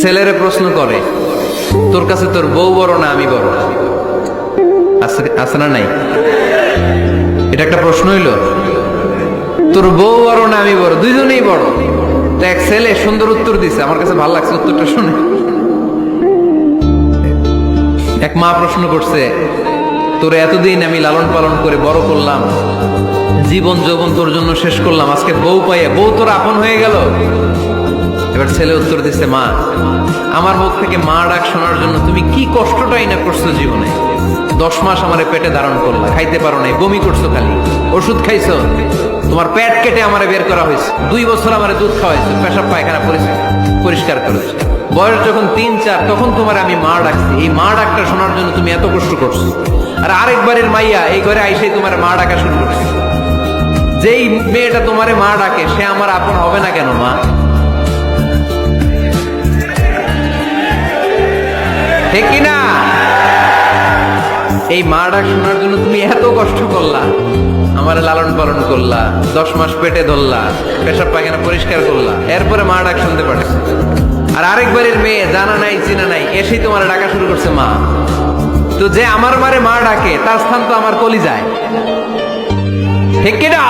ছেলেরে প্রশ্ন করে, তোর কাছে তোর বউ বড় না আমি বড়? আছে না নাই? এটা একটা প্রশ্ন হইলো। তোর বউ বড় না আমি বড়? দুইজনেই বড়। তো এক ছেলে সুন্দর উত্তর দিছে, আমার কাছে ভালো লাগছে উত্তরটা শুনে। এক মা প্রশ্ন করছে, তোর এতদিন আমি লালন পালন করে বড় করলাম, জীবন যৌবন তোর জন্য শেষ করলাম, আজকে বউ পাইয়া বউ তোর আপন হয়ে গেল? এবার ছেলে উত্তর দিচ্ছে, মা, আমার মুখ থেকে মা ডাক শোনার জন্য তুমি কি কষ্টটাই না করছো জীবনে। 10 মাস আমারে পেটে ধারণ করলা, খাইতে পারো নাই, বমি করছো, খালি ওষুধ খাইছো, তোমার পেট কেটে আমারে বের করা হয়েছে, 2 বছর আমারে দুধ খাওয়াইছো, পেশাব পায়খানা পরিষ্কার করেছো, বয়স যখন 3-4 তখন তোমার আমি মা ডাকছি। এই মা ডাকটা শোনার জন্য তুমি এত কষ্ট করছো, আর আরেকবারের মাইয়া এই ঘরে আইসাই তোমার মা ডাকা শুরু করছে। যেই মেয়েটা তোমারে মা ডাকে সে আমার আপন হবে না কেন মা? ঠিক কিনা? এই মা ডাক শোনার জন্য তুমি এত কষ্ট করলা, আমার লালন পালন করলা, 10 মাস পেটে ধরলা, পেশাব পায়খানা পরিষ্কার করলা, এরপরে মা ডাক শুনতে পারে। আর আরেকবারের মেয়ে জানা নাই চিনা নাই এসেই তোমার ডাকা শুরু করছে মা। তো যে আমার মারে মা ডাকে তার স্থান তো আমার কলিজায়। ঠিক কিনা?